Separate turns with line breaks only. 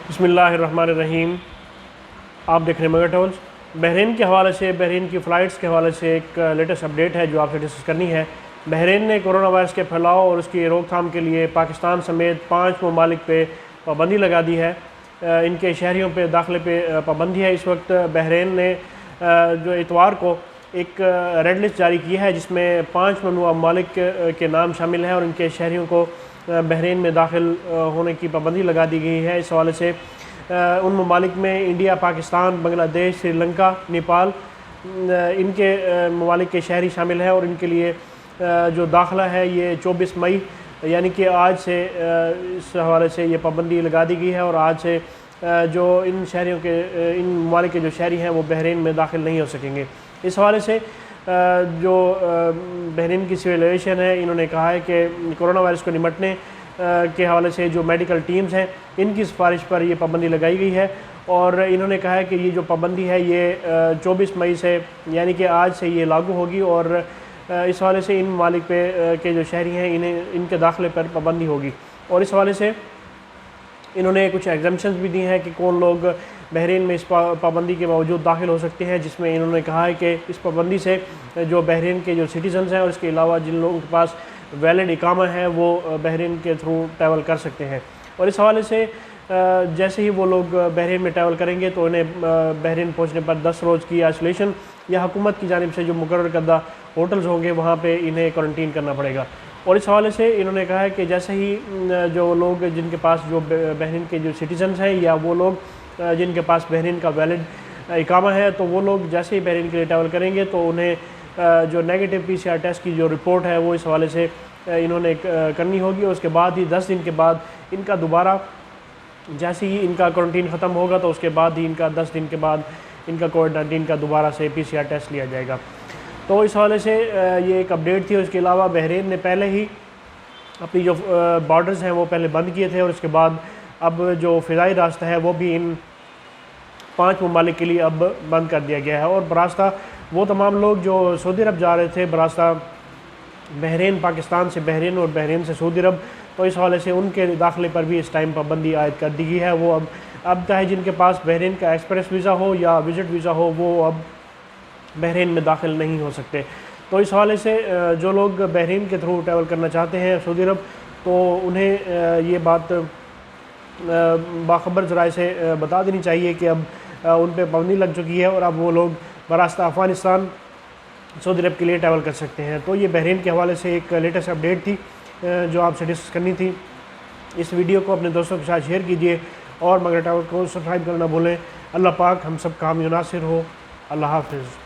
بسم اللہ الرحمن الرحیم۔ آپ دیکھ رہے ہیں مگر ٹولز۔ بحرین کے حوالے سے، بحرین کی فلائٹس کے حوالے سے ایک لیٹسٹ اپڈیٹ ہے جو آپ سے ڈسکس کرنی ہے۔ بحرین نے کورونا وائرس کے پھیلاؤ اور اس کی روک تھام کے لیے پاکستان سمیت 5 ممالک پہ پابندی لگا دی ہے۔ ان کے شہریوں پہ داخلے پہ پابندی ہے۔ اس وقت بحرین نے جو اتوار کو ایک ریڈ لسٹ جاری کی ہے جس میں 5 ممنوعہ ممالک کے نام شامل ہیں اور ان کے شہریوں کو بحرین میں داخل ہونے کی پابندی لگا دی گئی ہے۔ اس حوالے سے ان ممالک میں انڈیا، پاکستان، بنگلہ دیش، سری لنکا، نیپال، ان کے ممالک کے شہری شامل ہیں اور ان کے لیے جو داخلہ ہے یہ 24 مئی یعنی کہ آج سے اس حوالے سے یہ پابندی لگا دی گئی ہے اور آج سے جو ان شہریوں کے ان ممالک کے جو شہری ہیں وہ بحرین میں داخل نہیں ہو سکیں گے۔ اس حوالے سے جو بحرین کی سول ایویشن ہے انہوں نے کہا ہے کہ کورونا وائرس کو نمٹنے کے حوالے سے جو میڈیکل ٹیمز ہیں ان کی سفارش پر یہ پابندی لگائی گئی ہے اور انہوں نے کہا ہے کہ یہ جو پابندی ہے یہ 24 مئی سے یعنی کہ آج سے یہ لاگو ہوگی اور اس حوالے سے ان ممالک پہ کے جو شہری ہیں ان کے داخلے پر پابندی ہوگی۔ اور اس حوالے سے انہوں نے کچھ ایگزمپشنز بھی دی ہیں کہ کون لوگ بحرین میں اس پابندی کے باوجود داخل ہو سکتے ہیں، جس میں انہوں نے کہا ہے کہ اس پابندی سے جو بحرین کے جو سٹیزنز ہیں اور اس کے علاوہ جن لوگوں کے پاس ویلڈ اقامہ ہے وہ بحرین کے تھرو ٹریول کر سکتے ہیں۔ اور اس حوالے سے جیسے ہی وہ لوگ بحرین میں ٹریول کریں گے تو انہیں بحرین پہنچنے پر 10 روز کی آئسولیشن یا حکومت کی جانب سے جو مقرر کردہ ہوٹلز ہوں گے وہاں پہ انہیں کوارنٹین کرنا پڑے گا۔ اور اس حوالے سے انہوں نے کہا ہے کہ جیسے ہی جو لوگ جن کے پاس جو بحرین کے جو سٹیزنز ہیں یا وہ لوگ جن کے پاس بحرین کا ویلڈ اقامہ ہے تو وہ لوگ جیسے ہی بحرین کے لیے ٹریول کریں گے تو انہیں جو نیگیٹو PCR ٹیسٹ کی جو رپورٹ ہے وہ اس حوالے سے انہوں نے کرنی ہوگی اور اس کے بعد ہی 10 دن کے بعد ان کا دوبارہ جیسے ہی ان کا کوارنٹین ختم ہوگا تو اس کے بعد ہی ان کا 10 دن کے بعد ان کا کووڈ-19 کا دوبارہ سے PCR ٹیسٹ لیا جائے گا۔ تو اس حوالے سے یہ ایک اپڈیٹ تھی اور اس کے علاوہ بحرین نے پہلے ہی اپنی جو بارڈرز ہیں وہ پہلے بند کیے تھے اور اس کے بعد اب جو فضائی راستہ ہے وہ بھی ان 5 ممالک کے لیے اب بند کر دیا گیا ہے اور براستہ وہ تمام لوگ جو سعودی عرب جا رہے تھے براستہ بحرین، پاکستان سے بحرین اور بحرین سے سعودی عرب، تو اس حوالے سے ان کے داخلے پر بھی اس ٹائم پابندی عائد کر دی گئی ہے۔ وہ اب چاہے جن کے پاس بحرین کا ایکسپریس ویزا ہو یا وزٹ ویزا ہو وہ اب بحرین میں داخل نہیں ہو سکتے۔ تو اس حوالے سے جو لوگ بحرین کے تھرو ٹریول کرنا چاہتے ہیں سعودی عرب تو انہیں یہ بات باخبر ذرائع سے بتا دینی چاہیے کہ اب ان پہ پابندی لگ چکی ہے اور اب وہ لوگ براستہ افغانستان سعودی عرب کے لیے ٹریول کر سکتے ہیں۔ تو یہ بحرین کے حوالے سے ایک لیٹسٹ اپڈیٹ تھی جو آپ سے ڈسکس کرنی تھی۔ اس ویڈیو کو اپنے دوستوں کے ساتھ شیئر کیجیے اور مگر ٹریول کو سبسکرائب کرنا نہ بھولیں۔ اللہ پاک ہم سب کا حامی و ناصر ہو۔ اللہ حافظ۔